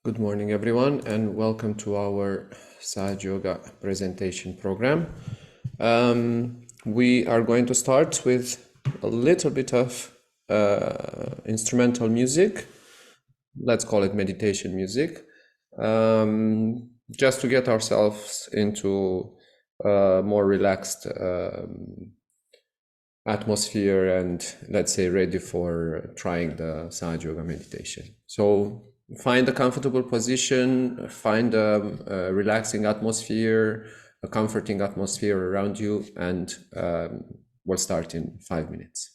Good morning, everyone, and welcome to our Sahaja Yoga presentation program. We are going to start with a little bit of instrumental music. Let's call it meditation music, just to get ourselves into a more relaxed atmosphere and, let's say, ready for trying the Sahaja Yoga meditation. So find a comfortable position, find a relaxing atmosphere, a comforting atmosphere around you, and we'll start in 5 minutes.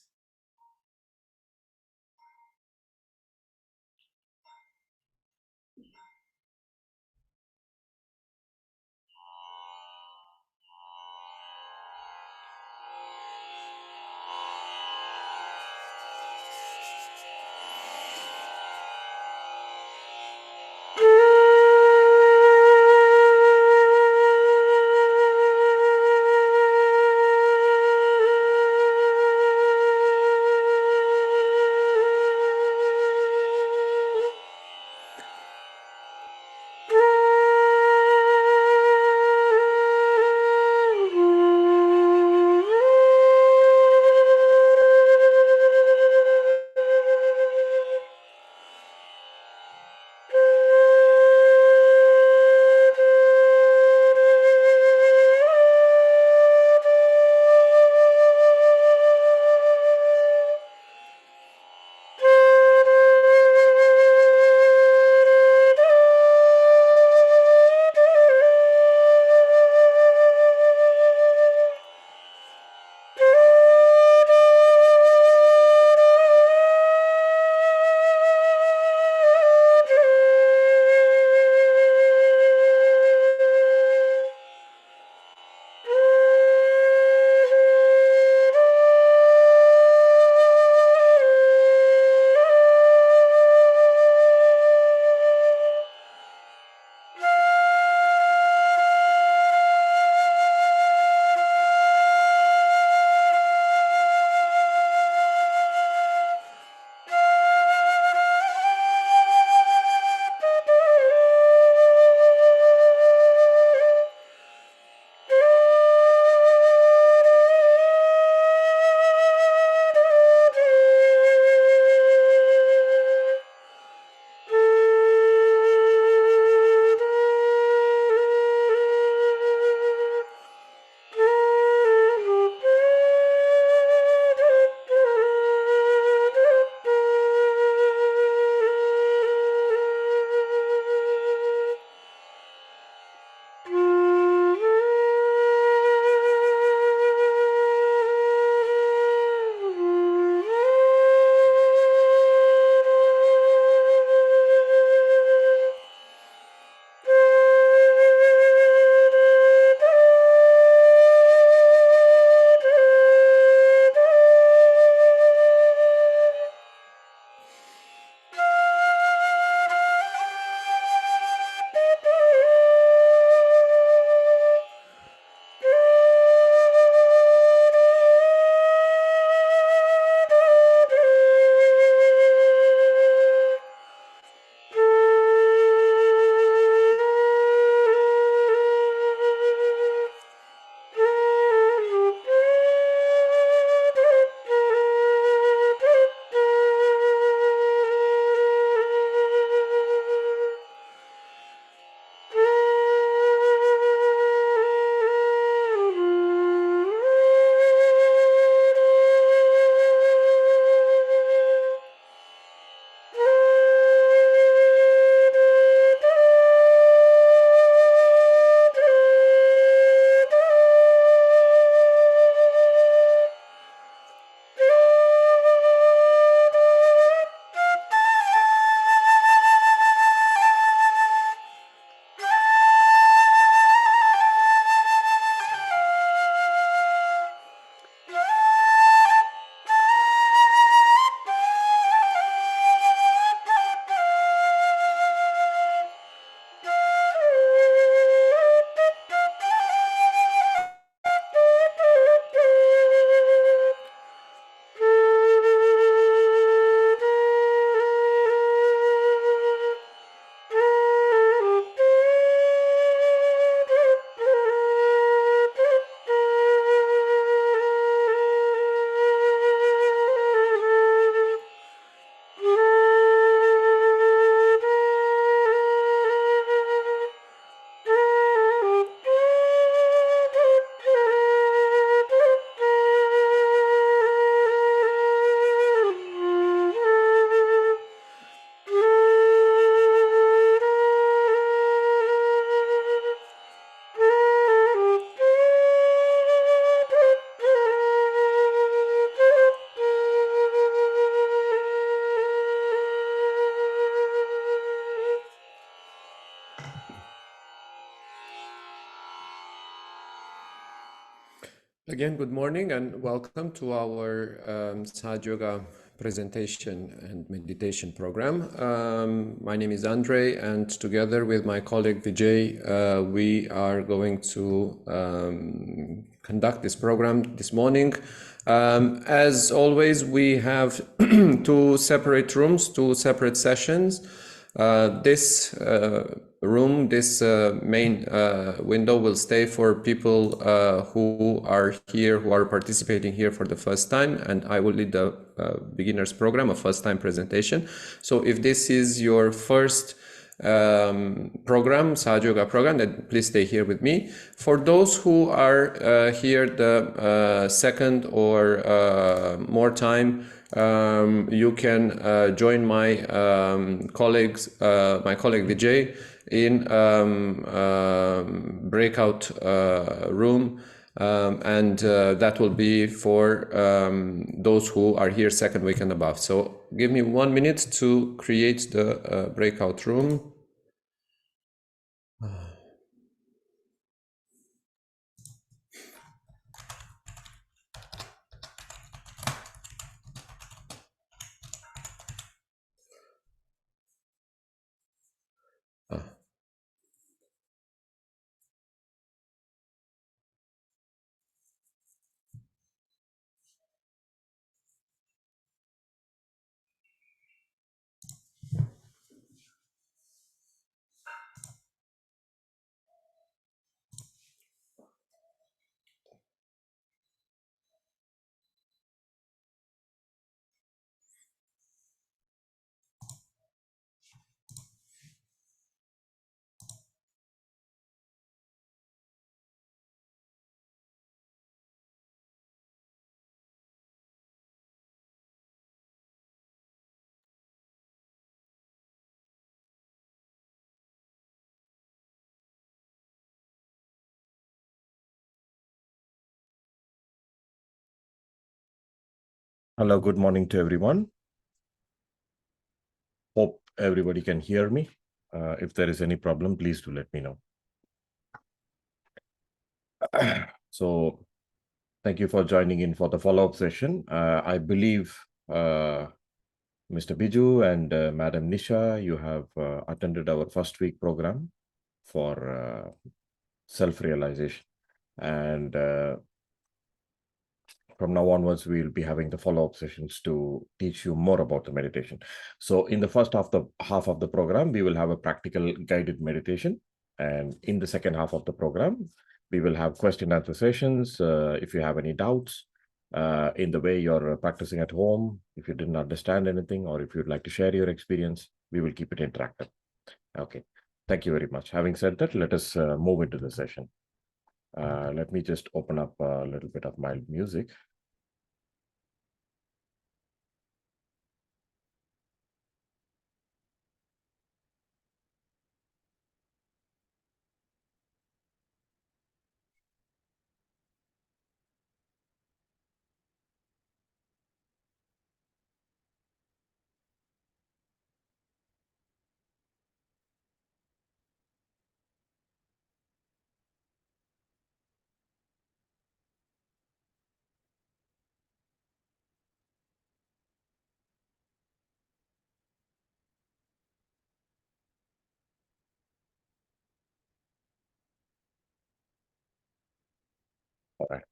Again, good morning and welcome to our Sahaja Yoga presentation and meditation program. My name is Andre, and together with my colleague Vijay, we are going to conduct this program this morning. As always, we have two separate rooms, two separate sessions. This room, this main window will stay for people who are here, who are participating here for the first time, and I will lead the beginners program, a first time presentation. So if this is your first program, Sahaja Yoga program, then please stay here with me. For those who are here the second or more time, you can join my colleague Vijay in breakout room, and that will be for those who are here second week and above. So give me 1 minute to create the breakout room. Hello, good morning to everyone. Hope everybody can hear me. If there is any problem, please do let me know. So, thank you for joining in for the follow-up session. I believe Mr. Biju and Madam Nisha, you have attended our first week program for self-realization. And from now onwards, we'll be having the follow-up sessions to teach you more about the meditation. So in the first half of the program, we will have a practical guided meditation. And in the second half of the program, we will have question and answer sessions. If you have any doubts in the way you're practicing at home, if you didn't understand anything, or if you'd like to share your experience, we will keep it interactive. Okay, thank you very much. Having said that, let us move into the session. Let me just open up a little bit of mild music. All right.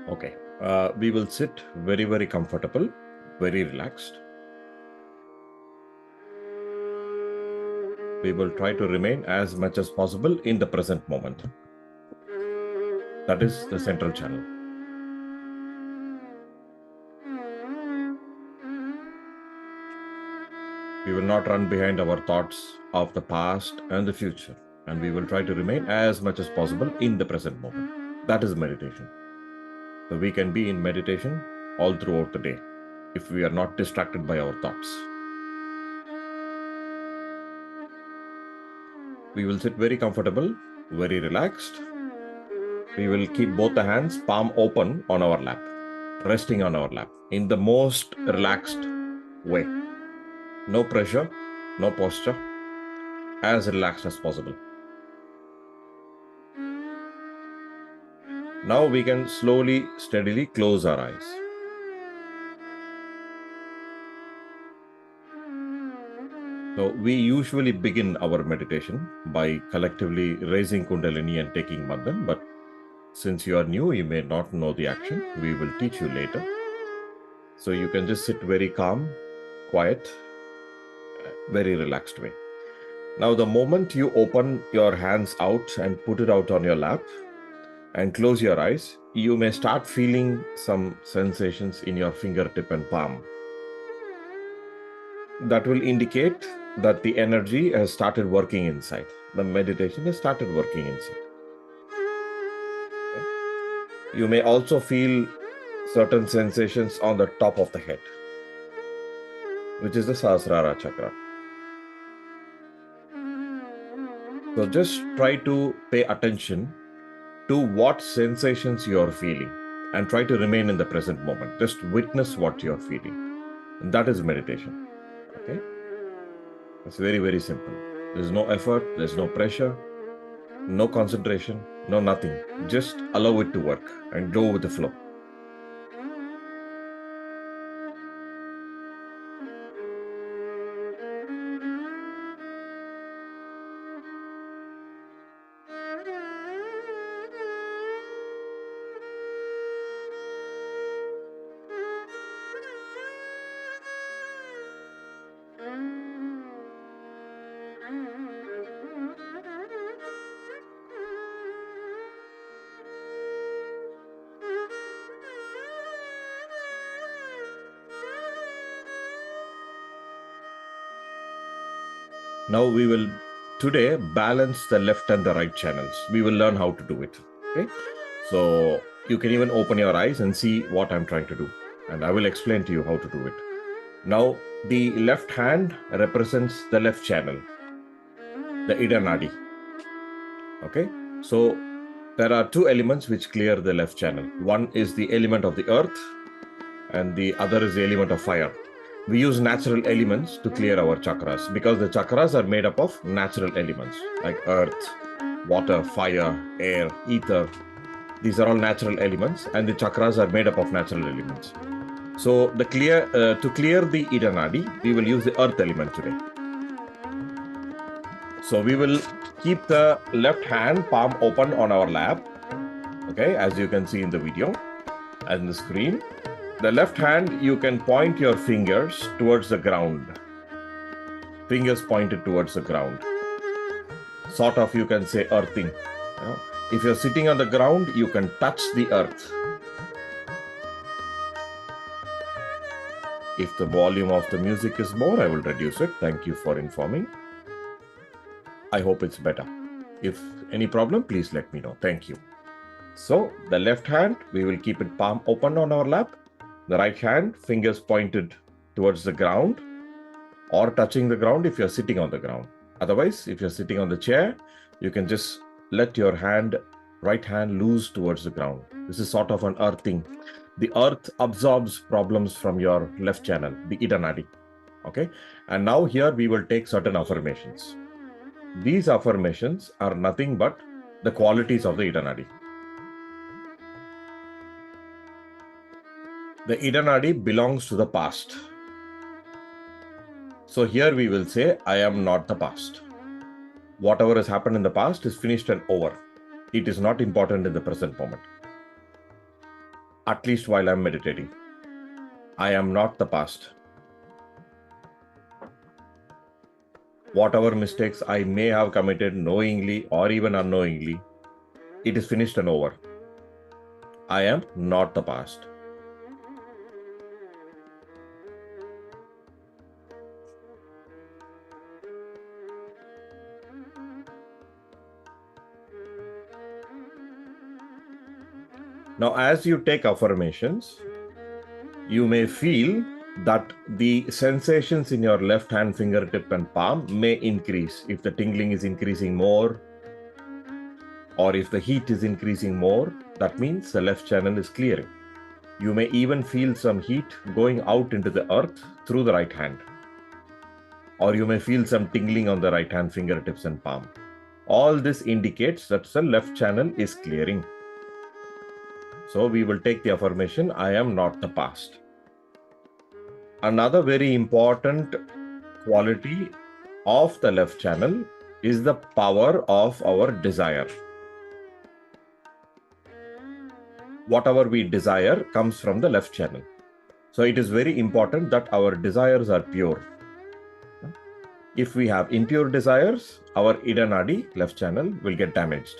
Okay, we will sit very, very comfortable, very relaxed. We will try to remain as much as possible in the present moment. That is the central channel. We will not run behind our thoughts of the past and the future, and we will try to remain as much as possible in the present moment. That is meditation. So we can be in meditation all throughout the day if we are not distracted by our thoughts. We will sit very comfortable, very relaxed. We will keep both the hands palm open on our lap, resting on our lap in the most relaxed way. No pressure, no posture, as relaxed as possible. Now we can slowly, steadily close our eyes. So we usually begin our meditation by collectively raising Kundalini and taking Mandan, but since you are new, you may not know the action. We will teach you later. So you can just sit very calm, quiet, very relaxed way. Now, the moment you open your hands out and put it out on your lap and close your eyes, you may start feeling some sensations in your fingertip and palm. That will indicate that the energy has started working inside. The meditation has started working inside. You may also feel certain sensations on the top of the head, which is the Sahasrara chakra. So just try to pay attention to what sensations you are feeling and try to remain in the present moment. Just witness what you are feeling. And that is meditation. Okay? It's very, very simple. There's no effort, there's no pressure, no concentration, no nothing. Just allow it to work and go with the flow. Now we will today balance the left and the right channels. We will learn how to do it. Okay. So you can even open your eyes and see what I'm trying to do. And I will explain to you how to do it. Now, the left hand represents the left channel, the Ida Nadi. Okay. So there are two elements which clear the left channel. One is the element of the earth and the other is the element of fire. We use natural elements to clear our chakras because the chakras are made up of natural elements like earth, water, fire, air, ether. These are all natural elements and the chakras are made up of natural elements. So to clear the Ida Nadi, we will use the earth element today. So we will keep the left hand palm open on our lap, okay, as you can see in the video and the screen. The left hand, you can point your fingers towards the ground. Fingers pointed towards the ground. Sort of, you can say earthing. If you're sitting on the ground, you can touch the earth. If the volume of the music is more, I will reduce it. Thank you for informing. I hope it's better. If any problem, please let me know. Thank you. So the left hand, we will keep it palm open on our lap. The right hand, fingers pointed towards the ground or touching the ground if you're sitting on the ground. Otherwise, if you're sitting on the chair, you can just let your right hand loose towards the ground. This is sort of an earthing. The earth absorbs problems from your left channel, the Ida Nadi. Okay. And now here we will take certain affirmations. These affirmations are nothing but the qualities of the Ida Nadi. The Ida Nadi belongs to the past. So here we will say, I am not the past. Whatever has happened in the past is finished and over. It is not important in the present moment. At least while I'm meditating. I am not the past. Whatever mistakes I may have committed knowingly or even unknowingly, it is finished and over. I am not the past. Now, as you take affirmations, you may feel that the sensations in your left hand fingertip and palm may increase. If the tingling is increasing more, or if the heat is increasing more, that means the left channel is clearing. You may even feel some heat going out into the earth through the right hand. Or you may feel some tingling on the right hand fingertips and palm. All this indicates that the left channel is clearing. So we will take the affirmation, I am not the past. Another very important quality of the left channel is the power of our desire. Whatever we desire comes from the left channel. So it is very important that our desires are pure. If we have impure desires, our Idanadi, left channel, will get damaged.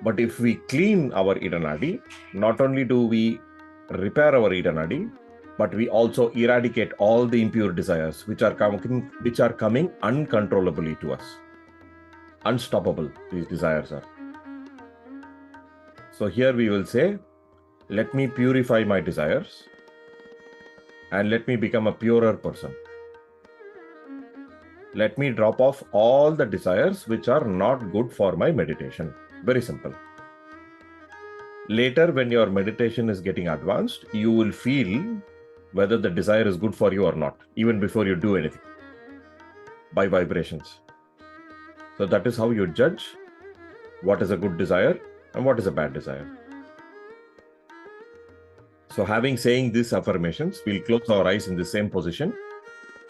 But if we clean our Idanadi, not only do we repair our Idanadi, but we also eradicate all the impure desires which are coming uncontrollably to us. Unstoppable, these desires are. So here we will say, let me purify my desires and let me become a purer person. Let me drop off all the desires which are not good for my meditation. Very simple. Later, when your meditation is getting advanced, you will feel whether the desire is good for you or not, even before you do anything, by vibrations. So that is how you judge what is a good desire and what is a bad desire. So saying these affirmations, we'll close our eyes in the same position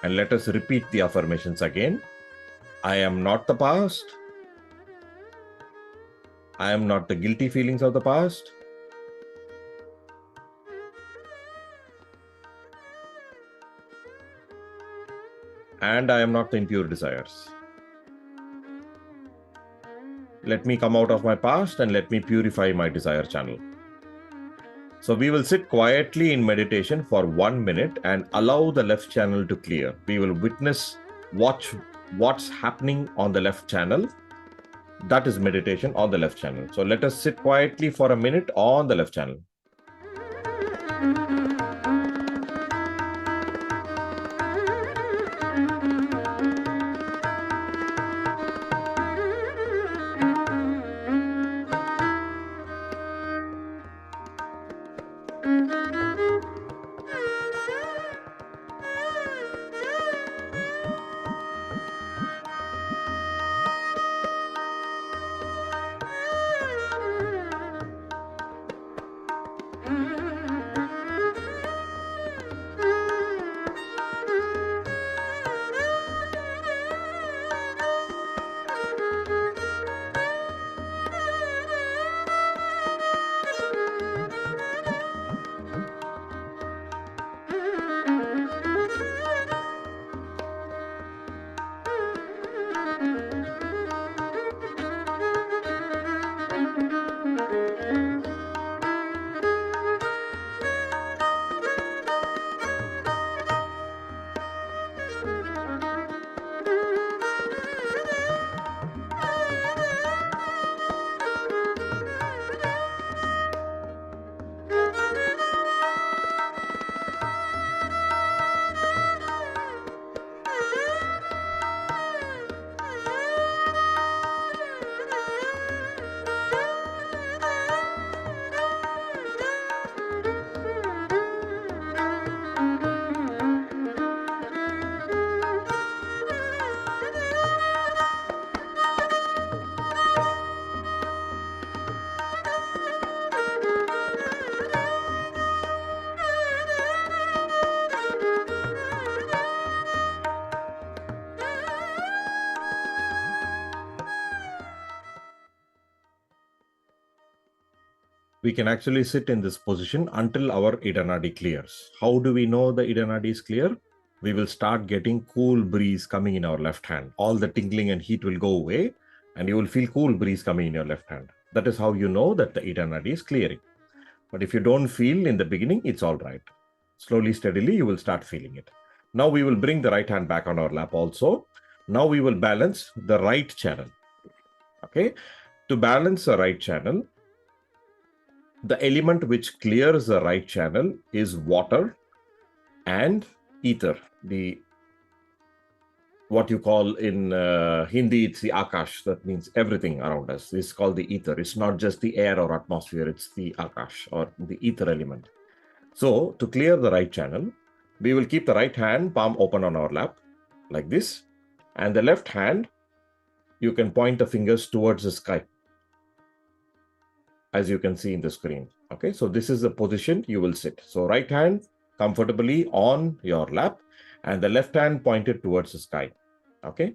and let us repeat the affirmations again. I am not the past. I am not the guilty feelings of the past. And I am not the impure desires. Let me come out of my past and let me purify my desire channel. So we will sit quietly in meditation for 1 minute and allow the left channel to clear. We will watch what's happening on the left channel. That is meditation on the left channel. So let us sit quietly for a minute on the left channel. We can actually sit in this position until our Idanadi clears. How do we know the Idanadi is clear? We will start getting cool breeze coming in our left hand. All the tingling and heat will go away and you will feel cool breeze coming in your left hand. That is how you know that the Idanadi is clearing. But if you don't feel in the beginning, it's all right. Slowly, steadily, you will start feeling it. Now we will bring the right hand back on our lap also. Now we will balance the right channel. Okay. To balance the right channel, the element which clears the right channel is water, and ether, the what you call in Hindi, it's the Akash. That means everything around us. This is called the ether. It's not just the air or atmosphere, it's the Akash or the ether element. So to clear the right channel, we will keep the right hand palm open on our lap like this. And the left hand, you can point the fingers towards the sky, as you can see in the screen. Okay, so this is the position you will sit. So right hand comfortably on your lap and the left hand pointed towards the sky. Okay.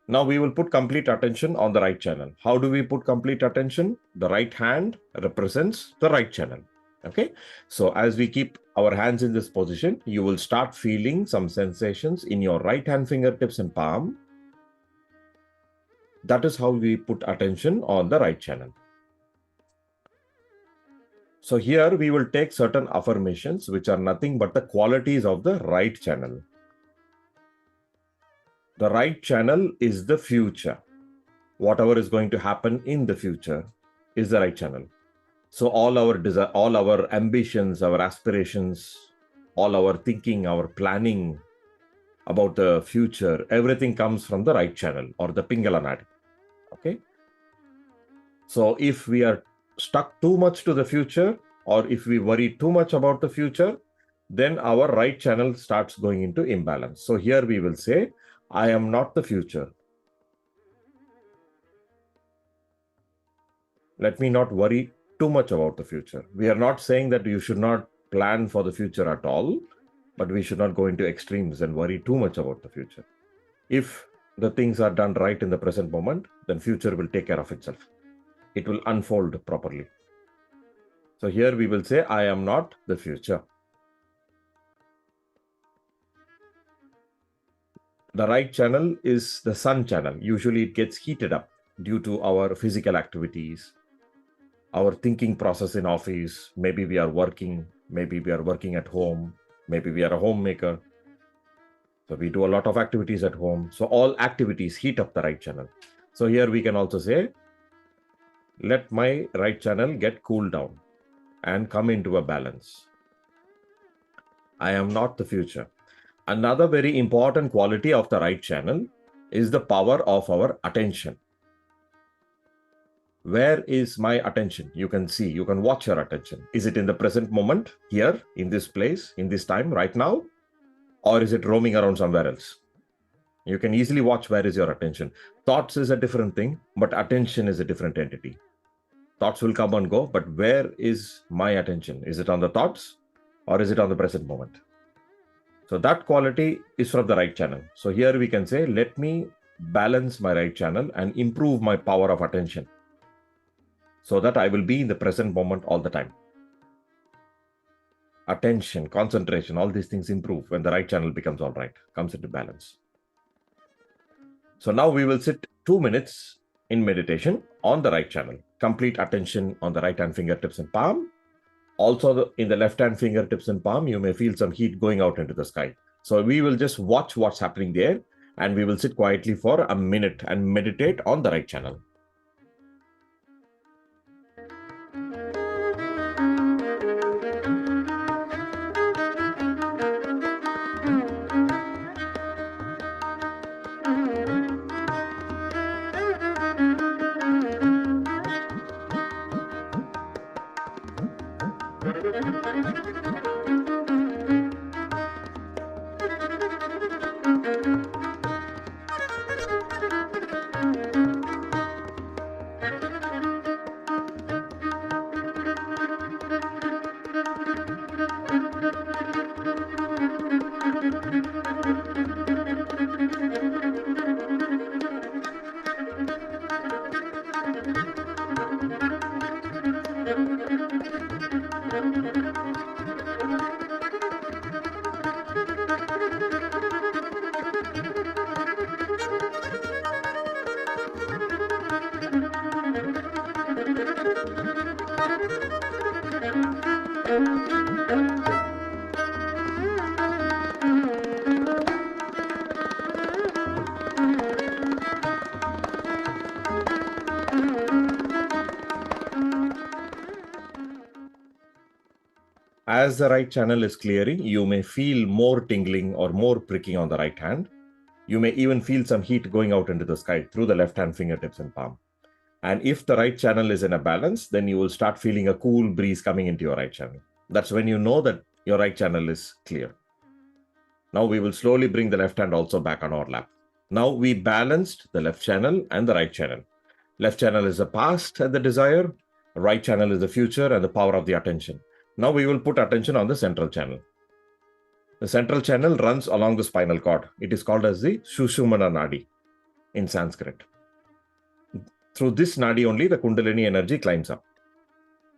Now we will put complete attention on the right channel. How do we put complete attention? The right hand represents the right channel. Okay. So as we keep our hands in this position, you will start feeling some sensations in your right hand fingertips and palm. That is how we put attention on the right channel. So here we will take certain affirmations which are nothing but the qualities of the right channel. The right channel is the future. Whatever is going to happen in the future is the right channel. So all our ambitions, our aspirations, all our thinking, our planning about the future, everything comes from the right channel or the Pingala Nadi. Okay. So if we are stuck too much to the future, or if we worry too much about the future, then our right channel starts going into imbalance. So here we will say, I am not the future. Let me not worry too much about the future. We are not saying that you should not plan for the future at all, but we should not go into extremes and worry too much about the future. If the things are done right in the present moment, then future will take care of itself. It will unfold properly. So here we will say, I am not the future. The right channel is the sun channel. Usually it gets heated up due to our physical activities, our thinking process in office. Maybe we are working at home, maybe we are a homemaker. So we do a lot of activities at home. So all activities heat up the right channel. So here we can also say, let my right channel get cooled down and come into a balance. I am not the future. Another very important quality of the right channel is the power of our attention. Where is my attention? You can see, you can watch your attention. Is it in the present moment, here, in this place, in this time, right now? Or is it roaming around somewhere else? You can easily watch where is your attention. Thoughts is a different thing, but attention is a different entity. Thoughts will come and go, but where is my attention? Is it on the thoughts or is it on the present moment? So that quality is from the right channel. So here we can say, let me balance my right channel and improve my power of attention so that I will be in the present moment all the time. Attention, concentration, all these things improve when the right channel becomes all right, comes into balance. So now we will sit 2 minutes in meditation on the right channel. Complete attention on the right hand fingertips and palm. Also in the left hand fingertips and palm, you may feel some heat going out into the sky. So we will just watch what's happening there and we will sit quietly for a minute and meditate on the right channel. As the right channel is clearing, you may feel more tingling or more pricking on the right hand. You may even feel some heat going out into the sky through the left hand fingertips and palm. And if the right channel is in a balance, then you will start feeling a cool breeze coming into your right channel. That's when you know that your right channel is clear. Now we will slowly bring the left hand also back on our lap. Now we balanced the left channel and the right channel. Left channel is the past and the desire. Right channel is the future and the power of the attention. Now we will put attention on the central channel. The central channel runs along the spinal cord. It is called as the Sushumna Nadi in Sanskrit. Through this Nadi only the Kundalini energy climbs up.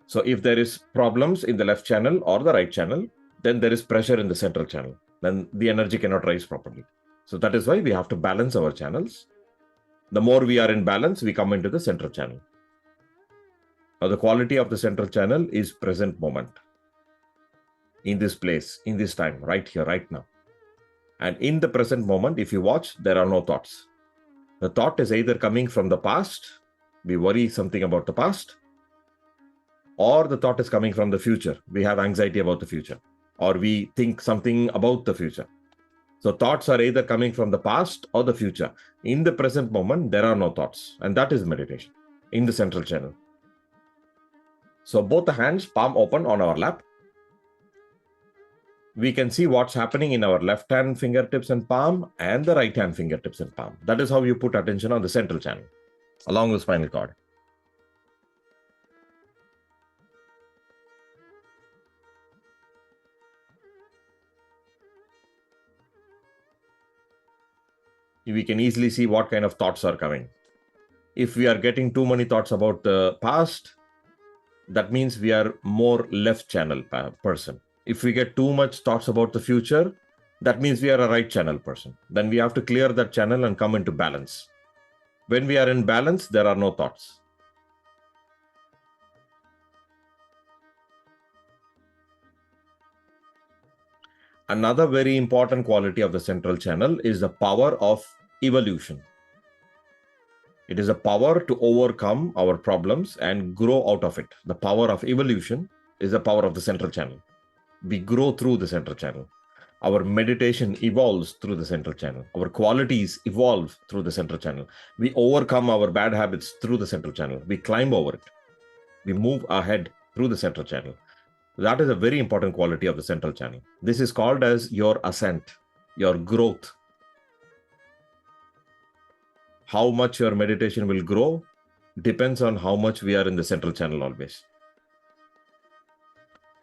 So if there is problems in the left channel or the right channel, then there is pressure in the central channel. Then the energy cannot rise properly. So that is why we have to balance our channels. The more we are in balance, we come into the central channel. Now the quality of the central channel is present moment. In this place, in this time, right here, right now. And in the present moment, if you watch, there are no thoughts. The thought is either coming from the past, we worry something about the past, or the thought is coming from the future. We have anxiety about the future, or we think something about the future. So thoughts are either coming from the past or the future. In the present moment, there are no thoughts. And that is meditation in the central channel. So both the hands, palm open on our lap. We can see what's happening in our left hand fingertips and palm and the right hand fingertips and palm. That is how you put attention on the central channel along the spinal cord. We can easily see what kind of thoughts are coming. If we are getting too many thoughts about the past, that means we are more left channel person. If we get too much thoughts about the future, that means we are a right channel person. Then we have to clear that channel and come into balance. When we are in balance, there are no thoughts. Another very important quality of the central channel is the power of evolution. It is a power to overcome our problems and grow out of it. The power of evolution is the power of the central channel. We grow through the central channel. Our meditation evolves through the central channel. Our qualities evolve through the central channel. We overcome our bad habits through the central channel. We climb over it. We move ahead through the central channel. That is a very important quality of the central channel. This is called as your ascent, your growth. How much your meditation will grow depends on how much we are in the central channel always.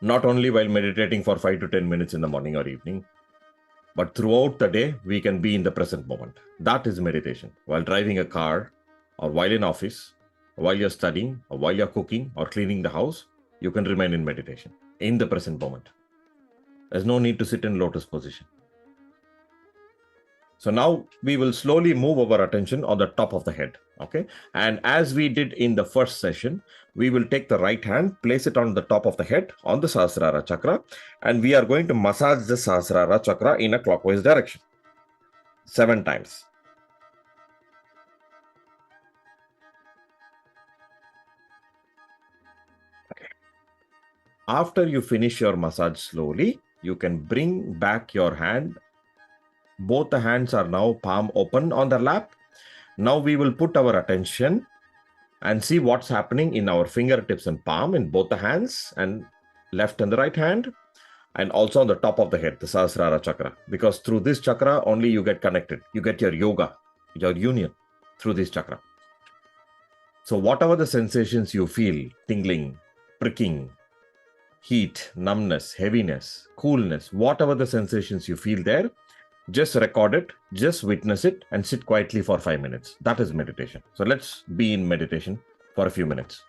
Not only while meditating for 5 to 10 minutes in the morning or evening, but throughout the day, we can be in the present moment. That is meditation. While driving a car, or while in office, while you're studying, or while you're cooking or cleaning the house, you can remain in meditation, in the present moment. There's no need to sit in lotus position. So now we will slowly move our attention on the top of the head, okay? And as we did in the first session, we will take the right hand, place it on the top of the head, on the Sahasrara chakra, and we are going to massage the Sahasrara chakra in a clockwise direction, 7 times. After you finish your massage slowly, you can bring back your hand. Both the hands are now palm open on the lap. Now we will put our attention and see what's happening in our fingertips and palm in both the hands, and left and the right hand, and also on the top of the head, the Sahasrara chakra. Because through this chakra, only you get connected. You get your yoga, your union through this chakra. So whatever the sensations you feel, tingling, pricking, heat, numbness, heaviness, coolness, whatever the sensations you feel there, just record it, just witness it, and sit quietly for 5 minutes. That is meditation. So let's be in meditation for a few minutes.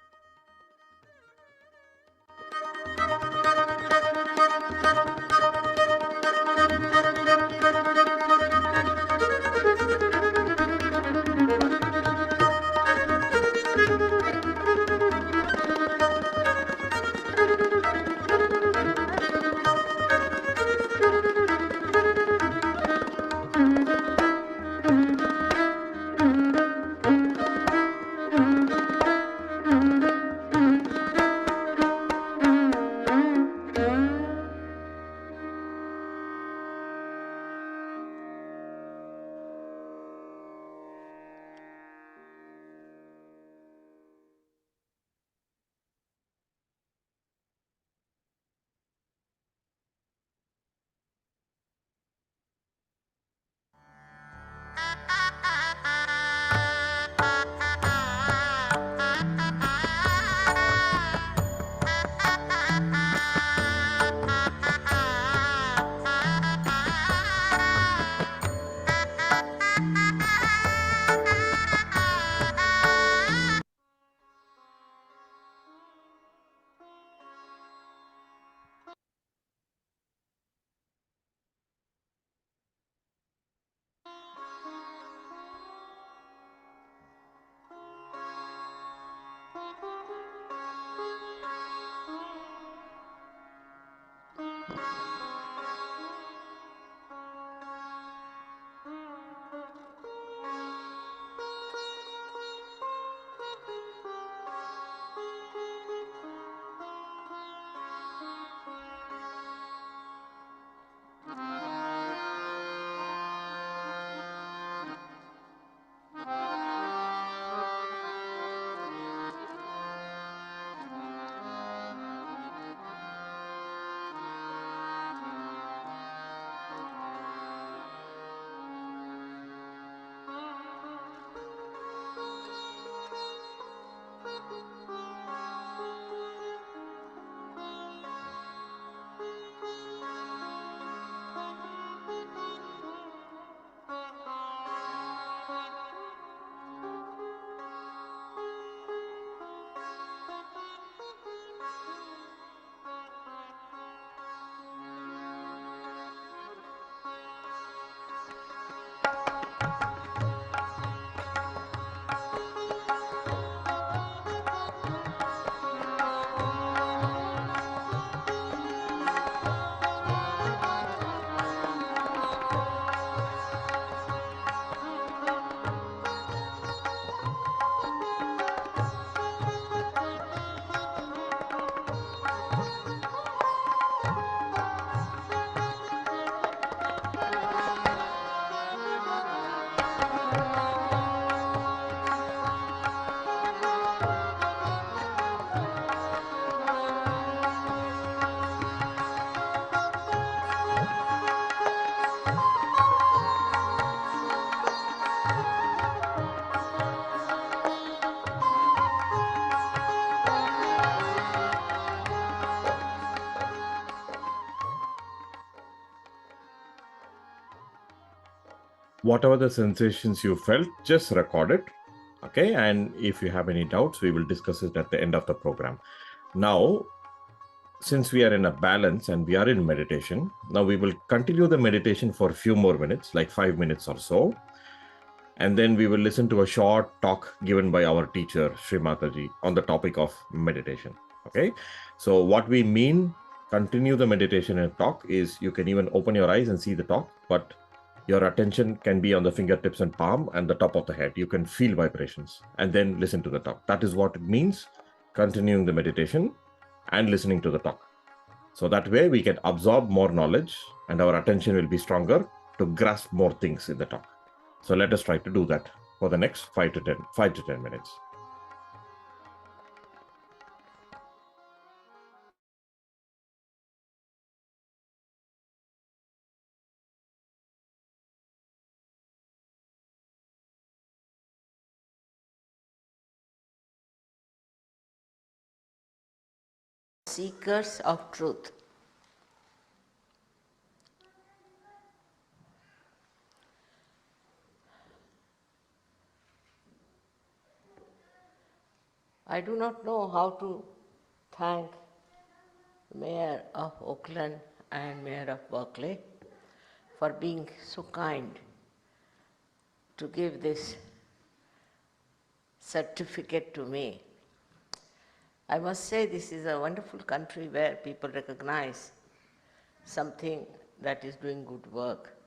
Whatever the sensations you felt, just record it. Okay. And if you have any doubts, we will discuss it at the end of the program. Now, since we are in a balance and we are in meditation, now we will continue the meditation for a few more minutes, like 5 minutes or so. And then we will listen to a short talk given by our teacher, Sri Mataji, on the topic of meditation. Okay. So what we mean, continue the meditation and talk, is you can even open your eyes and see the talk, but your attention can be on the fingertips and palm and the top of the head. You can feel vibrations and then listen to the talk. That is what it means, continuing the meditation and listening to the talk. So that way we can absorb more knowledge and our attention will be stronger to grasp more things in the talk. So let us try to do that for the next 5 to 10 minutes. Seekers of truth. I do not know how to thank Mayor of Oakland and Mayor of Berkeley for being so kind to give this certificate to me. I must say this is a wonderful country where people recognize something that is doing good work.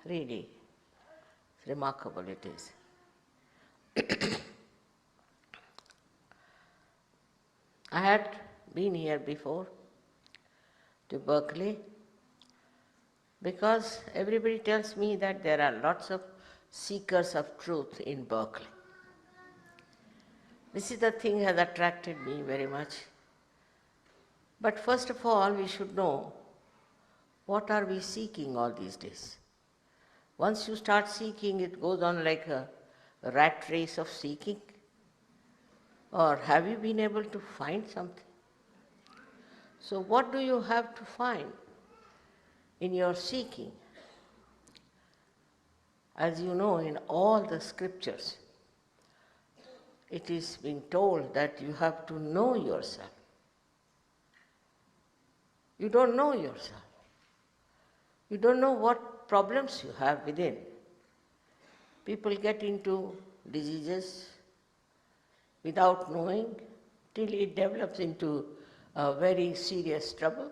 Really, remarkable it is. I had been here before to Berkeley because everybody tells me that there are lots of seekers of truth in Berkeley. This is the thing that has attracted me very much. But first of all, we should know what are we seeking all these days. Once you start seeking, it goes on like a rat race of seeking. Or have you been able to find something? So what do you have to find in your seeking? As you know, in all the scriptures, it is being told that you have to know yourself. You don't know yourself. You don't know what problems you have within. People get into diseases, without knowing till it develops into a very serious trouble.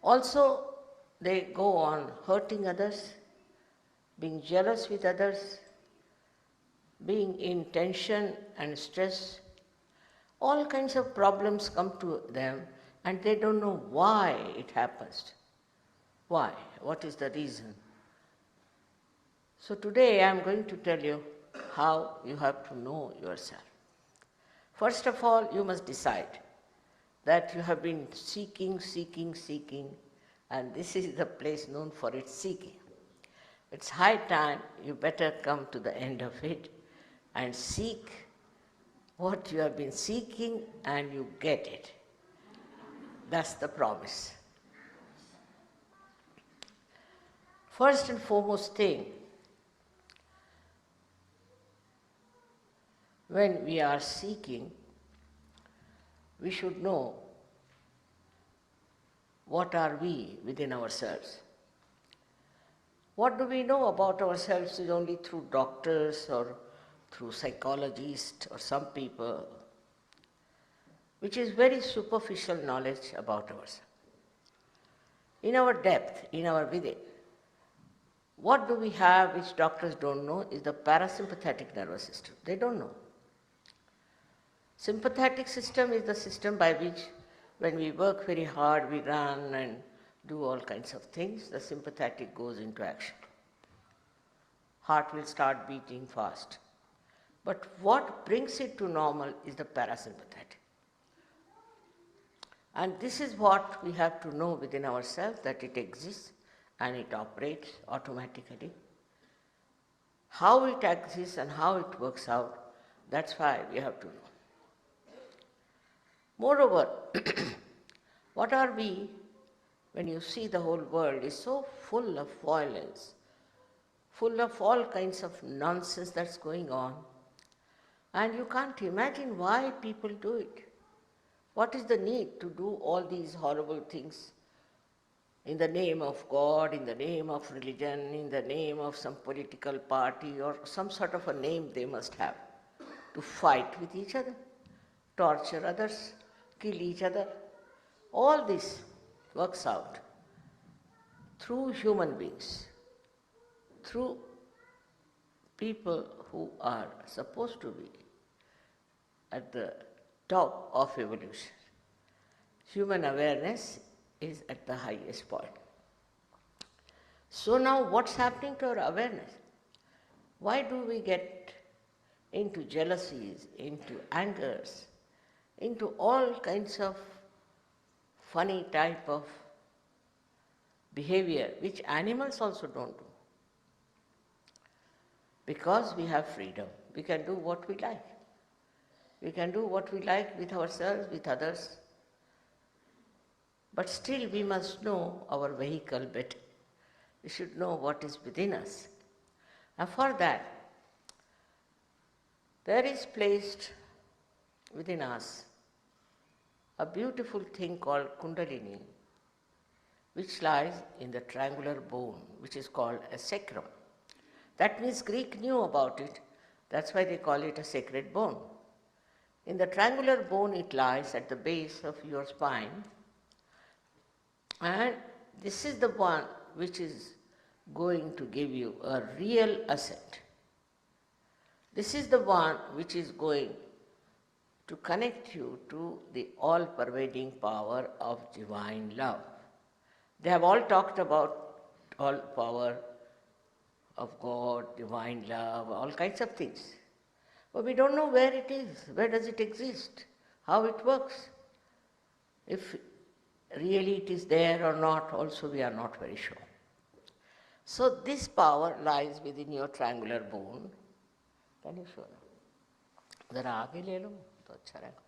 Also, they go on hurting others, being jealous with others, being in tension and stress. All kinds of problems come to them and they don't know why it happens. Why? What is the reason? So today I am going to tell you how you have to know yourself. First of all, you must decide that you have been seeking, and this is the place known for its seeking. It's high time you better come to the end of it and seek what you have been seeking and you get it. That's the promise. First and foremost thing, when we are seeking, we should know what are we within ourselves. What do we know about ourselves is only through doctors or through psychologists or some people, which is very superficial knowledge about ourselves. In our depth, in our within, what do we have which doctors don't know is the parasympathetic nervous system. They don't know. Sympathetic system is the system by which when we work very hard, we run and do all kinds of things, the sympathetic goes into action. Heart will start beating fast. But what brings it to normal is the parasympathetic. And this is what we have to know within ourselves, that it exists and it operates automatically. How it exists and how it works out, that's why we have to know. Moreover, what are we when you see the whole world is so full of violence, full of all kinds of nonsense that's going on, and you can't imagine why people do it. What is the need to do all these horrible things in the name of God, in the name of religion, in the name of some political party or some sort of a name they must have, to fight with each other, torture others, kill each other? All this works out through human beings, through people who are supposed to be at the top of evolution. Human awareness is at the highest point. So now what's happening to our awareness? Why do we get into jealousies, into angers, into all kinds of funny type of behavior which animals also don't do? Because we have freedom. We can do what we like. We can do what we like with ourselves, with others. But still we must know our vehicle better. We should know what is within us. And for that, there is placed within us a beautiful thing called Kundalini, which lies in the triangular bone, which is called a sacrum. That means Greek knew about it. That's why they call it a sacred bone. In the triangular bone, it lies at the base of your spine, and this is the one which is going to give you a real ascent. This is the one which is going to connect you to the all-pervading power of divine love. They have all talked about all power of God, divine love, all kinds of things. But we don't know where it is, where does it exist, how it works. If really it is there or not, also we are not very sure. So this power lies within your triangular bone. Can you show? ज़रा आगे ले लो तो अच्छा रहेगा.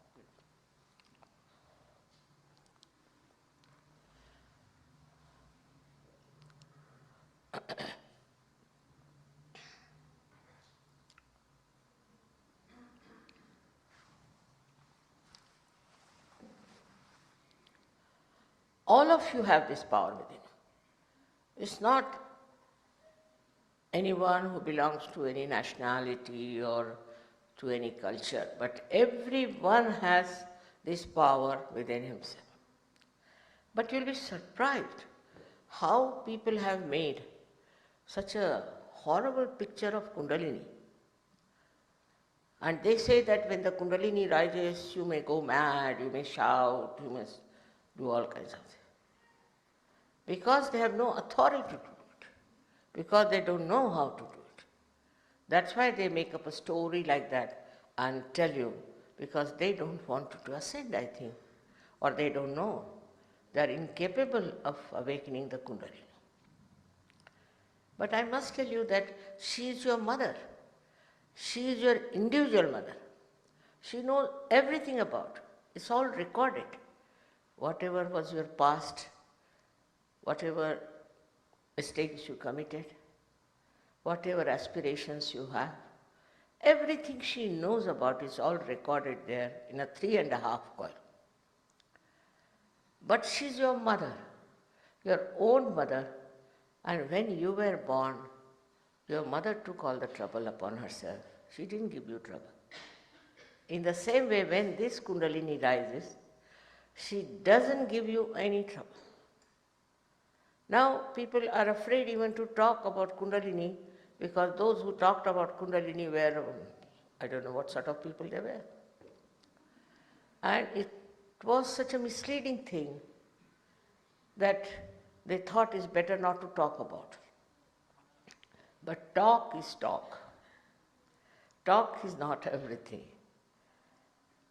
All of you have this power within you. It's not anyone who belongs to any nationality or to any culture, but everyone has this power within himself. But you'll be surprised how people have made such a horrible picture of Kundalini. And they say that when the Kundalini rises, you may go mad, you may shout, you must do all kinds of things. Because they have no authority to do it, because they don't know how to do it. That's why they make up a story like that and tell you, because they don't want you to ascend, I think, or they don't know. They are incapable of awakening the Kundalini. But I must tell you that she is your mother. She is your individual mother. She knows everything about it. It's all recorded. Whatever was your past, whatever mistakes you committed, whatever aspirations you have, everything she knows about is all recorded there in a 3.5 coil. But she's your mother, your own mother, and when you were born, your mother took all the trouble upon herself. She didn't give you trouble. In the same way, when this Kundalini rises, she doesn't give you any trouble. Now, people are afraid even to talk about Kundalini because those who talked about Kundalini were, I don't know what sort of people they were. And it was such a misleading thing that they thought it's better not to talk about. But talk is talk. Talk is not everything.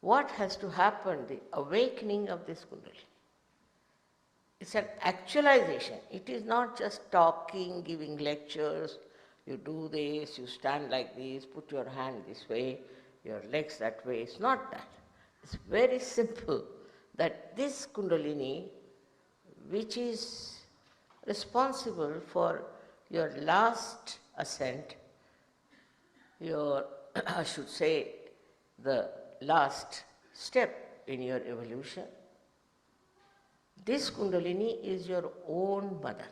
What has to happen, the awakening of this Kundalini? It's an actualization. It is not just talking, giving lectures. You do this, you stand like this, put your hand this way, your legs that way. It's not that. It's very simple that this Kundalini, which is responsible for your last ascent, your, I should say, the last step in your evolution, this Kundalini is your own mother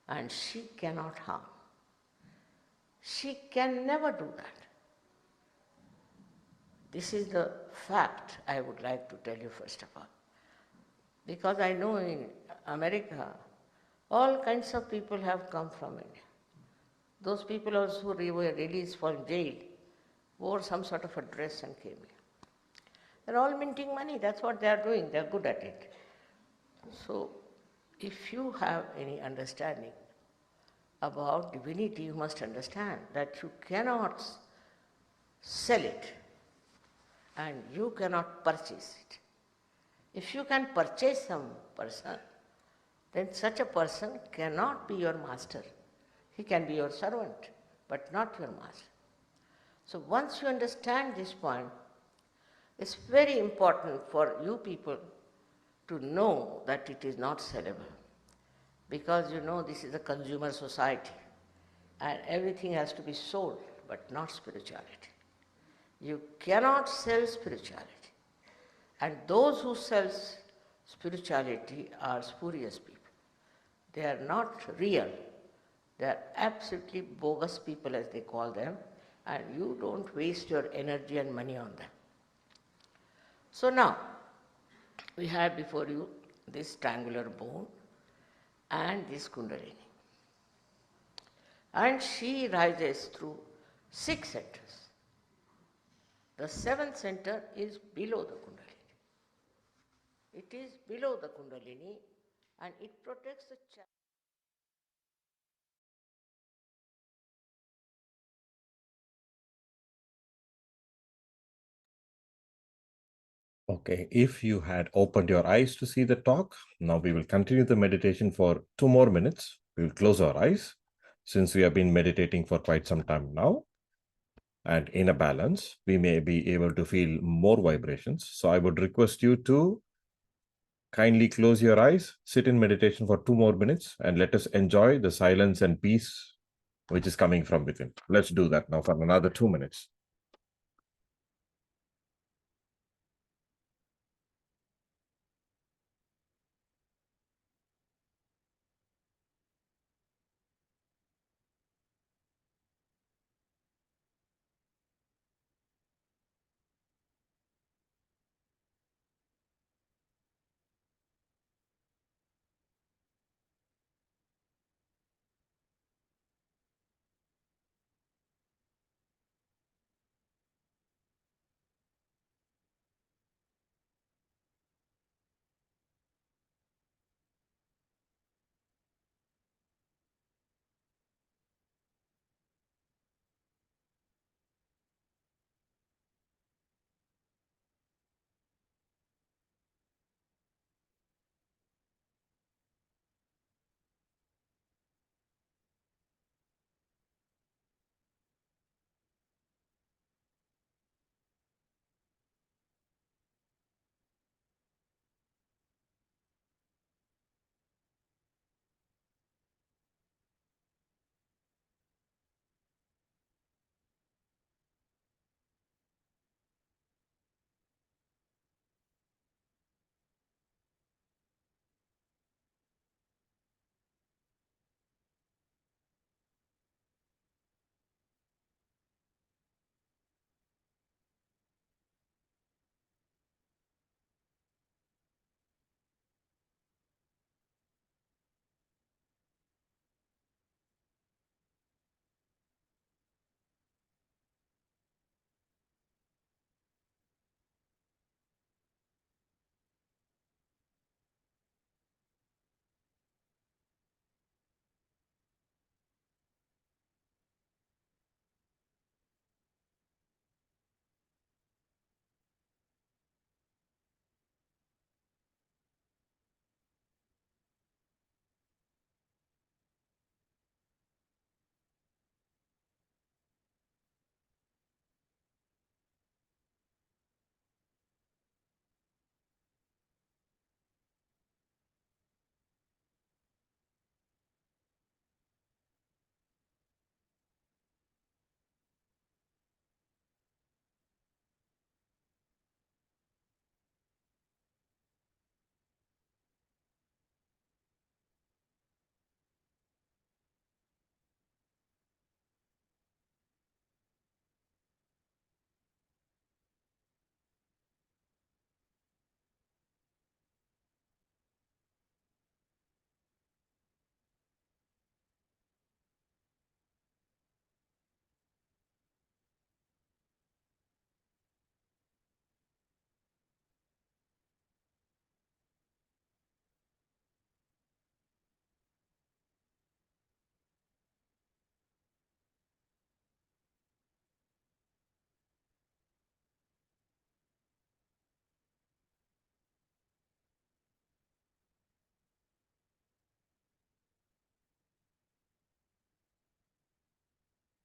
and she cannot harm. She can never do that. This is the fact I would like to tell you first of all. Because I know in America, all kinds of people have come from India. Those people also who were released from jail wore some sort of a dress and came here. They're all minting money, that's what they are doing, they're good at it. So, if you have any understanding about divinity, you must understand that you cannot sell it and you cannot purchase it. If you can purchase some person, then such a person cannot be your master. He can be your servant, but not your master. So once you understand this point, it's very important for you people to know that it is not sellable. Because you know this is a consumer society and everything has to be sold, but not spirituality. You cannot sell spirituality. And those who sell spirituality are spurious people. They are not real. They are absolutely bogus people, as they call them, and you don't waste your energy and money on them. So now, we have before you this triangular bone and this Kundalini. And she rises through 6 centers. The 7th center is below the Kundalini. It is below the Kundalini and it protects the chakra. Okay, if you had opened your eyes to see the talk, now we will continue the meditation for 2 more minutes. We will close our eyes since we have been meditating for quite some time now. And in a balance, we may be able to feel more vibrations. So I would request you to kindly close your eyes, sit in meditation for 2 more minutes, and let us enjoy the silence and peace which is coming from within. Let's do that now for another 2 minutes.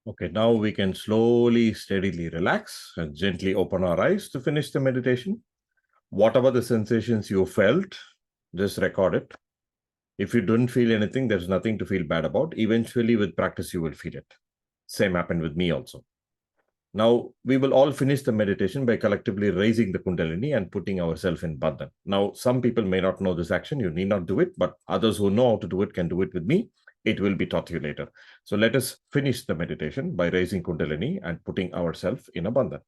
Okay, now we can slowly, steadily relax and gently open our eyes to finish the meditation. Whatever the sensations you felt, just record it. If you don't feel anything, there's nothing to feel bad about. Eventually, with practice, you will feel it. Same happened with me also. Now, we will all finish the meditation by collectively raising the Kundalini and putting ourselves in Bandhan. Now, some people may not know this action. You need not do it, but others who know how to do it can do it with me. It will be taught you later. So let us finish the meditation by raising Kundalini and putting ourselves in a Bandhan.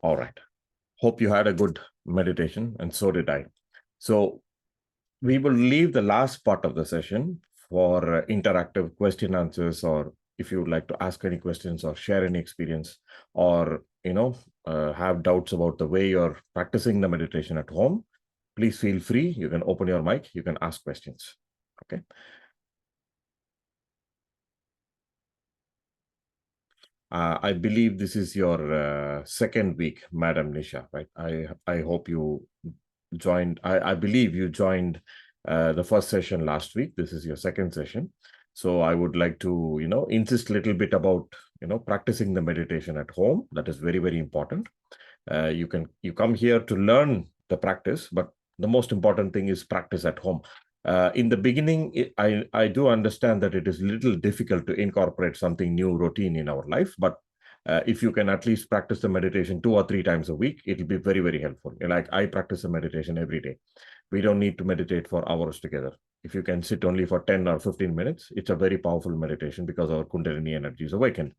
All right. Hope you had a good meditation, and so did I. So we will leave the last part of the session for interactive question answers, or if you would like to ask any questions or share any experience, or have doubts about the way you're practicing the meditation at home, please feel free. You can open your mic, you can ask questions. Okay. I believe this is your second week, Madam Nisha, right? I hope you joined. I believe you joined the first session last week. This is your second session. So I would like to, insist a little bit about, practicing the meditation at home. That is very, very important. You come here to learn the practice, but the most important thing is practice at home. In the beginning, I do understand that it is a little difficult to incorporate something new routine in our life, but if you can at least practice the meditation 2 or 3 times a week, it will be very, very helpful. Like I practice the meditation every day. We don't need to meditate for hours together. If you can sit only for 10 or 15 minutes, it's a very powerful meditation because our Kundalini energy is awakened.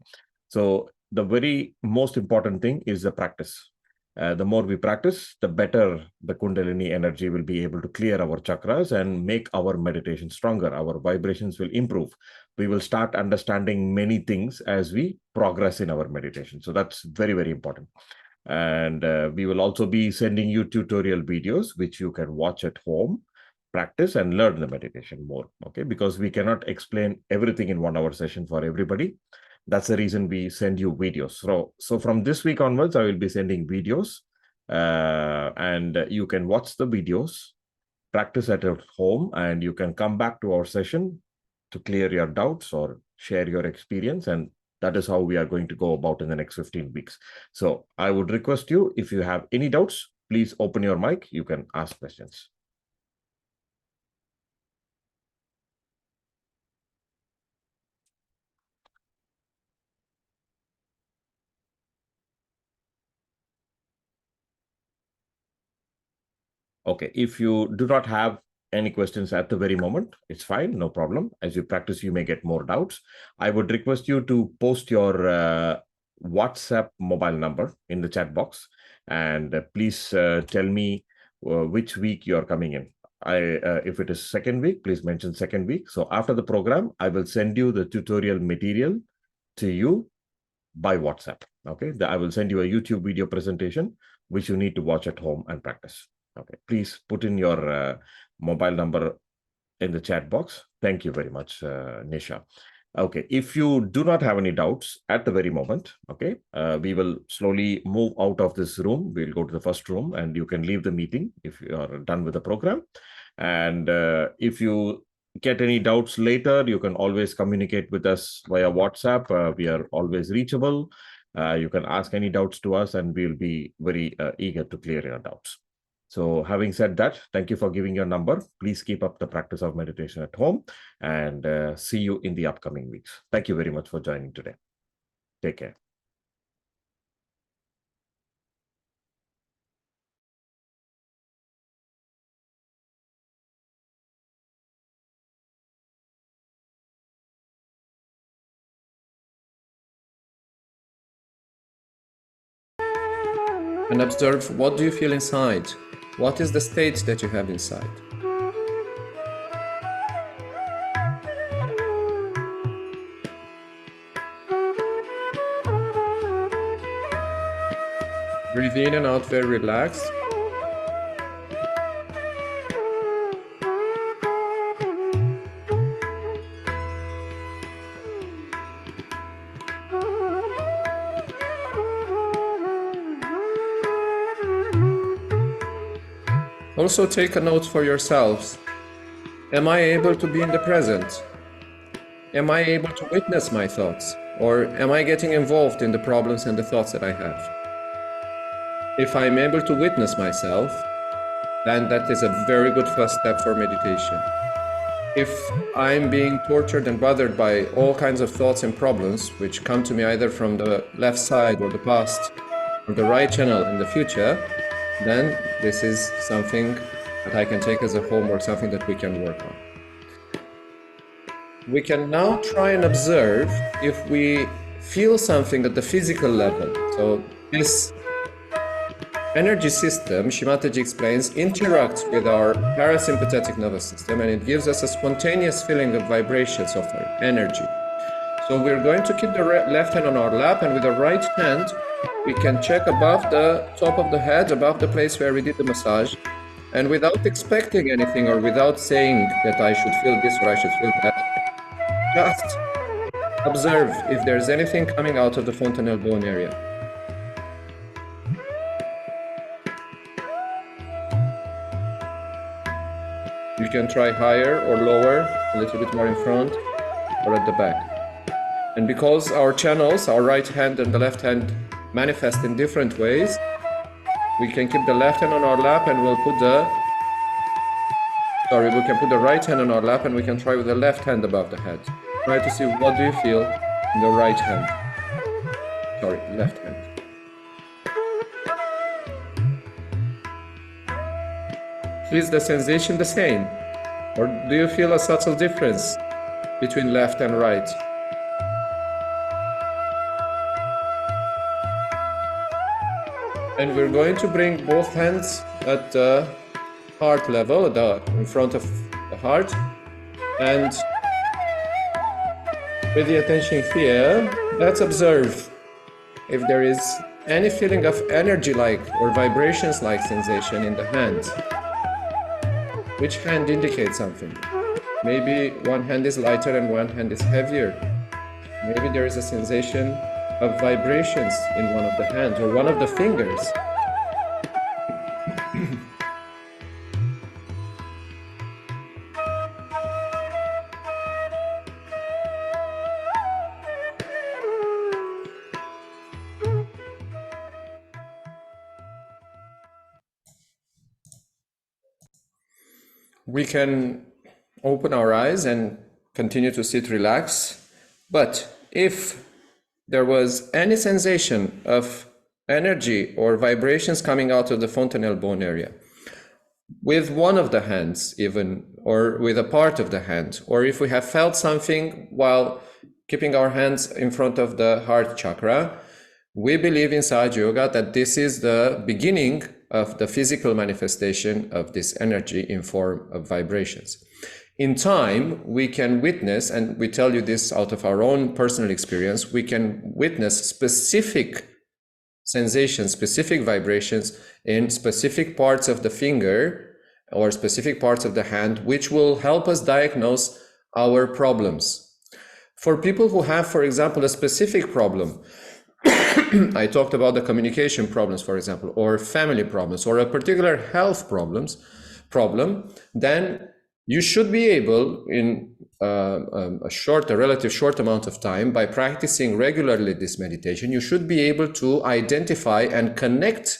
So the very most important thing is the practice. The more we practice, the better the Kundalini energy will be able to clear our chakras and make our meditation stronger. Our vibrations will improve. We will start understanding many things as we progress in our meditation. So that's very, very important. And we will also be sending you tutorial videos, which you can watch at home, practice and learn the meditation more. Okay, because we cannot explain everything in 1 hour session for everybody. That's the reason we send you videos. So from this week onwards, I will be sending videos, and you can watch the videos, practice at home, and you can come back to our session to clear your doubts or share your experience. And that is how we are going to go about in the next 15 weeks. So I would request you, if you have any doubts, please open your mic. You can ask questions. Okay, if you do not have any questions at the very moment, it's fine, no problem. As you practice, you may get more doubts. I would request you to post your WhatsApp mobile number in the chat box, and please tell me which week you are coming in. If it is second week, please mention second week. So after the program, I will send you the tutorial material to you by WhatsApp. Okay, I will send you a YouTube video presentation, which you need to watch at home and practice. Okay, please put in your mobile number in the chat box. Thank you very much, Nisha. Okay, if you do not have any doubts at the very moment, okay, we will slowly move out of this room. We'll go to the first room and you can leave the meeting if you are done with the program. And if you get any doubts later, you can always communicate with us via WhatsApp. We are always reachable. You can ask any doubts to us and we'll be very eager to clear your doubts. So having said that, thank you for giving your number. Please keep up the practice of meditation at home and see you in the upcoming weeks. Thank you very much for joining today. Take care. and observe what do you feel inside. What is the state that you have inside? Breathe in and out very relaxed. Also take a note for yourselves. Am I able to be in the present? Am I able to witness my thoughts? Or am I getting involved in the problems and the thoughts that I have? If I'm able to witness myself, then that is a very good first step for meditation. If I'm being tortured and bothered by all kinds of thoughts and problems, which come to me either from the left side or the past, or the right channel in the future, then this is something that I can take as a homework, something that we can work on. We can now try and observe if we feel something at the physical level. So this energy system, Shimataji explains, interacts with our parasympathetic nervous system, and it gives us a spontaneous feeling of vibrations of energy. So we're going to keep the left hand on our lap, and with the right hand we can check above the top of the head, above the place where we did the massage, and without expecting anything or without saying that I should feel this or I should feel that, just observe if there's anything coming out of the fontanelle bone area. You can try higher or lower, a little bit more in front or at the back. And because our channels, our right hand and the left hand, manifest in different ways, we can keep the left hand on our lap and we can put the right hand on our lap and we can try with the left hand above the head. Try to see what do you feel in the right hand. Left hand. Is the sensation the same? Or do you feel a subtle difference between left and right? And we're going to bring both hands at the heart level, in front of the heart. And with the attention here, let's observe if there is any feeling of energy-like or vibrations-like sensation in the hand. Which hand indicates something? Maybe one hand is lighter and one hand is heavier. Maybe there is a sensation of vibrations in one of the hands or one of the fingers. We can open our eyes and continue to sit relaxed, but if there was any sensation of energy or vibrations coming out of the fontanelle bone area, with one of the hands even, or with a part of the hand, or if we have felt something while keeping our hands in front of the heart chakra, we believe in Sahaja Yoga that this is the beginning of the physical manifestation of this energy in form of vibrations. In time, we can witness, and we tell you this out of our own personal experience, we can witness specific sensations, specific vibrations in specific parts of the finger or specific parts of the hand, which will help us diagnose our problems. For people who have, for example, a specific problem, I talked about the communication problems, for example, or family problems, or a particular health problem, then you should be able, in a relative short amount of time, by practicing regularly this meditation, you should be able to identify and connect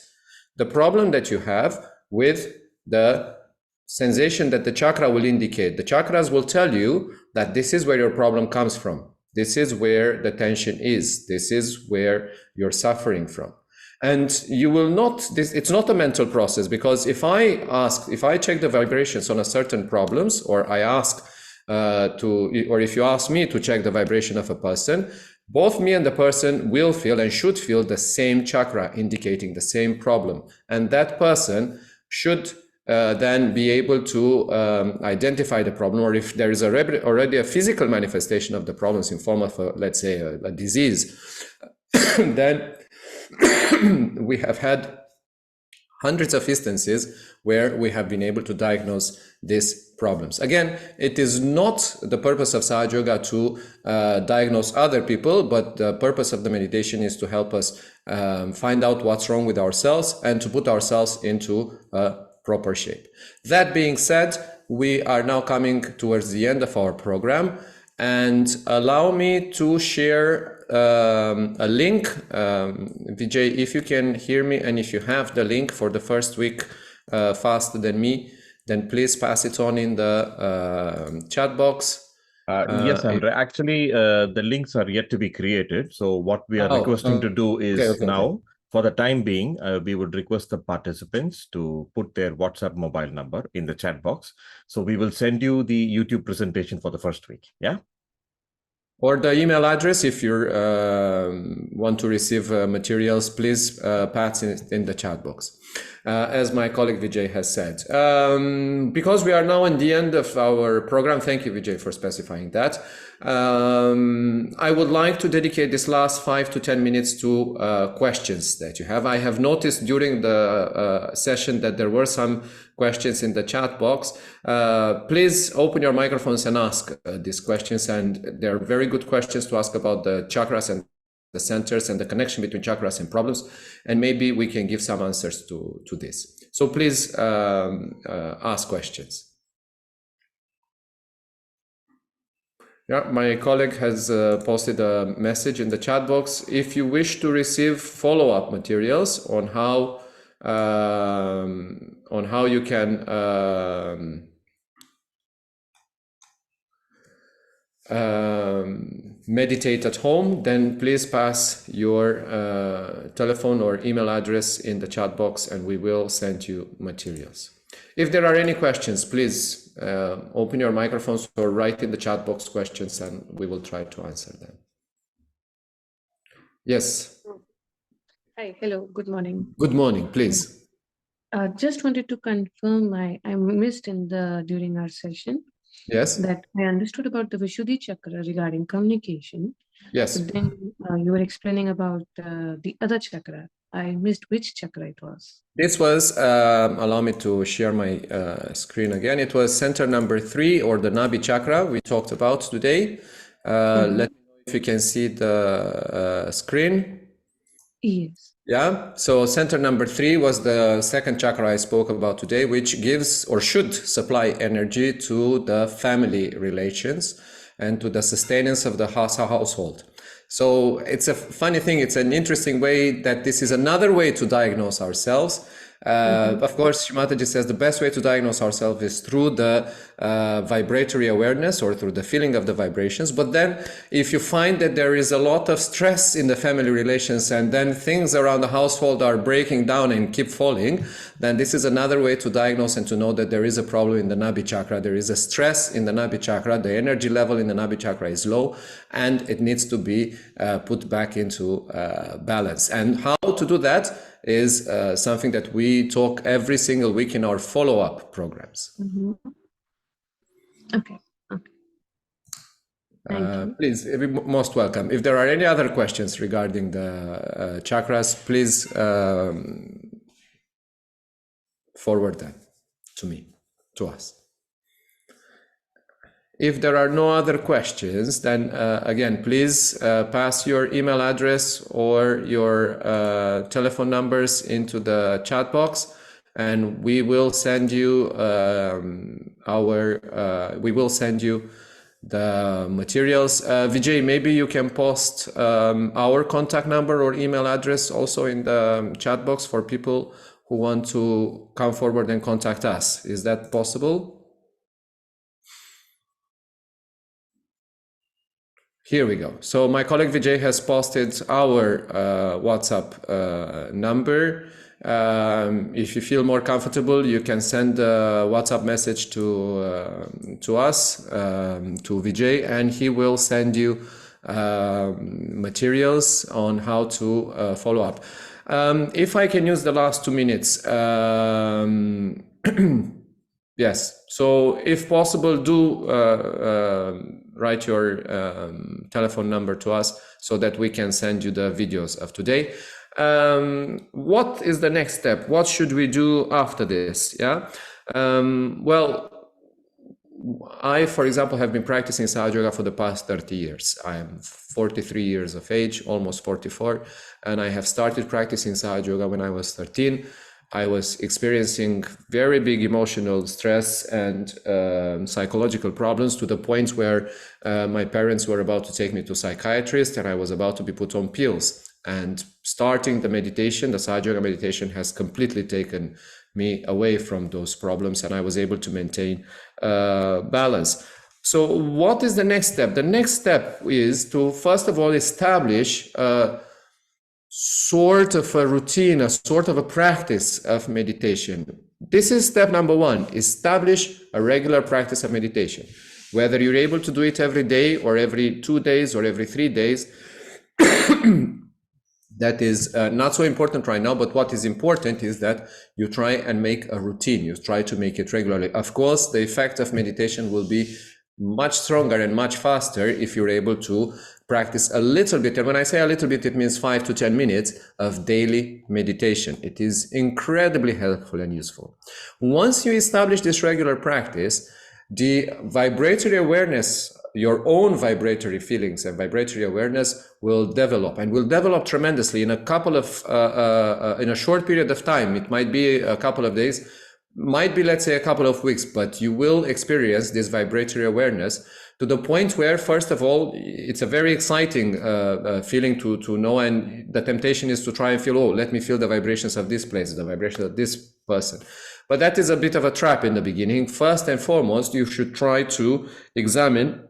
the problem that you have with the sensation that the chakra will indicate. The chakras will tell you that this is where your problem comes from. This is where the tension is. This is where you're suffering from. And you will not, it's not a mental process, because if I check the vibrations on a certain problems, or I ask or if you ask me to check the vibration of a person, both me and the person will feel and should feel the same chakra indicating the same problem. And that person should then be able to identify the problem, or if there is already a physical manifestation of the problems in form of, let's say, a disease, then we have had hundreds of instances where we have been able to diagnose these problems. Again, it is not the purpose of Sahaja Yoga to diagnose other people, but the purpose of the meditation is to help us find out what's wrong with ourselves and to put ourselves into a proper shape. That being said, we are now coming towards the end of our program, and allow me to share a link. Vijay, if you can hear me and if you have the link for the first week faster than me, then please pass it on in the chat box. Yes, Andre. Actually, the links are yet to be created. So what we are requesting to do is now, for the time being, we would request the participants to put their WhatsApp mobile number in the chat box. So we will send you the YouTube presentation for the first week. Yeah. Or the email address, if you want to receive materials, please pass it in the chat box. As my colleague Vijay has said. Because we are now in the end of our program, thank you, Vijay, for specifying that. I would like to dedicate this last 5 to 10 minutes to questions that you have. I have noticed during the session that there were some questions in the chat box. Please open your microphones and ask these questions, and they're very good questions to ask about the chakras and the centers and the connection between chakras and problems, and maybe we can give some answers to this. So please ask questions. Yeah, my colleague has posted a message in the chat box. If you wish to receive follow-up materials on how you can meditate at home, then please pass your telephone or email address in the chat box and we will send you materials. If there are any questions, please open your microphones or write in the chat box questions and we will try to answer them. Yes. Hi, hello, good morning. Good morning, please. Just wanted to confirm, I missed during our session. Yes. That I understood about the Vishuddhi chakra regarding communication. Yes. But then you were explaining about the other chakra. I missed which chakra it was. This was, allow me to share my screen again. It was center number 3, or the Nabi chakra we talked about today. Let me know if you can see the screen. Yes. Yeah, so center number 3 was the second chakra I spoke about today, which gives or should supply energy to the family relations and to the sustenance of the household. So it's a funny thing, it's an interesting way that this is another way to diagnose ourselves. Of course, Mataji says the best way to diagnose ourselves is through the vibratory awareness or through the feeling of the vibrations. But then if you find that there is a lot of stress in the family relations and then things around the household are breaking down and keep falling, then this is another way to diagnose and to know that there is a problem in the Nabi chakra. There is a stress in the Nabi chakra. The energy level in the Nabi chakra is low and it needs to be put back into balance. And how to do that is something that we talk every single week in our follow-up programs. Okay. Thank you. Please, you're most welcome. If there are any other questions regarding the chakras, please forward them to me, to us. If there are no other questions, then again, please pass your email address or your telephone numbers into the chat box, and we will send you the materials. Vijay, maybe you can post our contact number or email address also in the chat box for people who want to come forward and contact us. Is that possible? Here we go. So my colleague Vijay has posted our WhatsApp number. If you feel more comfortable, you can send a WhatsApp message to us, to Vijay, and he will send you materials on how to follow up. If I can use the last 2 minutes, yes. So if possible, do write your telephone number to us so that we can send you the videos of today. What is the next step? What should we do after this? Yeah. Well, I, for example, have been practicing Sahaja Yoga for the past 30 years. I am 43 years of age, almost 44, and I have started practicing Sahaja Yoga when I was 13. I was experiencing very big emotional stress and psychological problems to the point where my parents were about to take me to a psychiatrist and I was about to be put on pills. And starting the meditation, the Sahaja Yoga meditation, has completely taken me away from those problems and I was able to maintain balance. So what is the next step? The next step is to, first of all, establish sort of a routine, a sort of a practice of meditation. This is step number one. Establish a regular practice of meditation. Whether you're able to do it every day or every 2 days or every 3 days, that is not so important right now, but what is important is that you try and make a routine. You try to make it regularly. Of course, the effect of meditation will be much stronger and much faster if you're able to practice a little bit. And when I say a little bit, it means 5 to 10 minutes of daily meditation. It is incredibly helpful and useful. Once you establish this regular practice, the vibratory awareness, your own vibratory feelings and vibratory awareness will develop and will develop tremendously in a couple of, in a short period of time. It might be a couple of days, might be, let's say, a couple of weeks, but you will experience this vibratory awareness to the point where, first of all, it's a very exciting feeling to know, and the temptation is to try and feel, oh, let me feel the vibrations of this place, the vibrations of this person. But that is a bit of a trap in the beginning. First and foremost, you should try to examine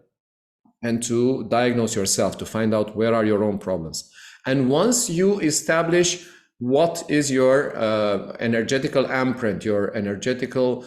and to diagnose yourself, to find out where are your own problems. And once you establish what is your energetical imprint, your energetical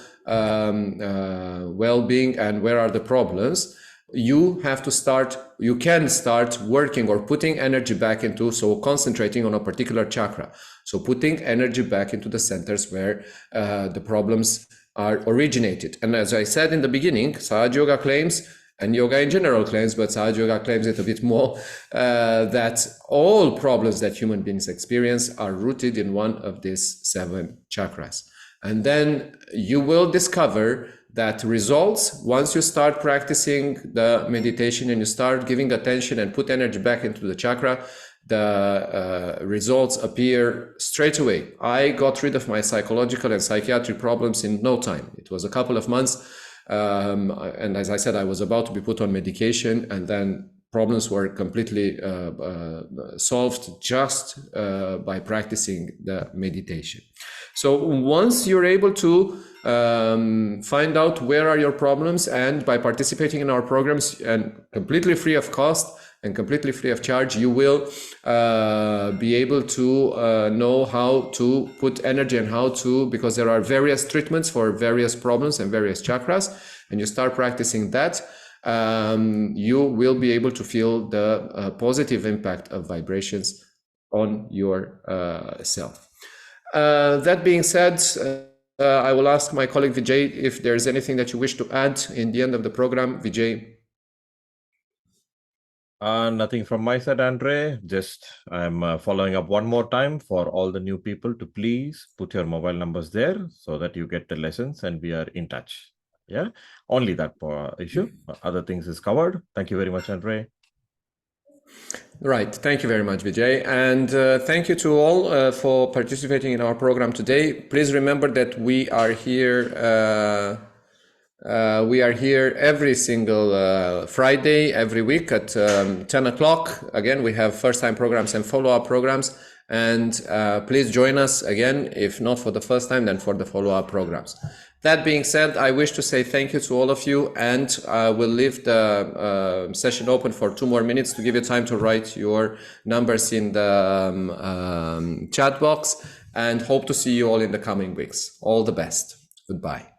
well-being, and where are the problems, you have to start, you can start working or putting energy back into, so concentrating on a particular chakra. So putting energy back into the centers where the problems are originated. And as I said in the beginning, Sahaja Yoga claims, and yoga in general claims, but Sahaja Yoga claims it a bit more, that all problems that human beings experience are rooted in one of these 7 chakras. And then you will discover that results, once you start practicing the meditation and you start giving attention and put energy back into the chakra, the results appear straight away. I got rid of my psychological and psychiatric problems in no time. It was a couple of months. And as I said, I was about to be put on medication, and then problems were completely solved just by practicing the meditation. So once you're able to find out where are your problems, and by participating in our programs and completely free of cost and completely free of charge, you will be able to know how to put energy and how to, because there are various treatments for various problems and various chakras, and you start practicing that, you will be able to feel the positive impact of vibrations on your self. That being said, I will ask my colleague Vijay if there's anything that you wish to add in the end of the program. Vijay. Nothing from my side, Andre. Just I'm following up one more time for all the new people to please put your mobile numbers there so that you get the lessons and we are in touch. Yeah, only that issue. Other things is covered. Thank you very much, Andre. Right. Thank you very much, Vijay. And thank you to all for participating in our program today. Please remember that we are here. We are here every single Friday, every week at 10 o'clock. Again, we have first-time programs and follow-up programs. And please join us again, if not for the first time, then for the follow-up programs. That being said, I wish to say thank you to all of you, and we'll leave the session open for 2 more minutes to give you time to write your numbers in the chat box, and hope to see you all in the coming weeks. All the best. Goodbye.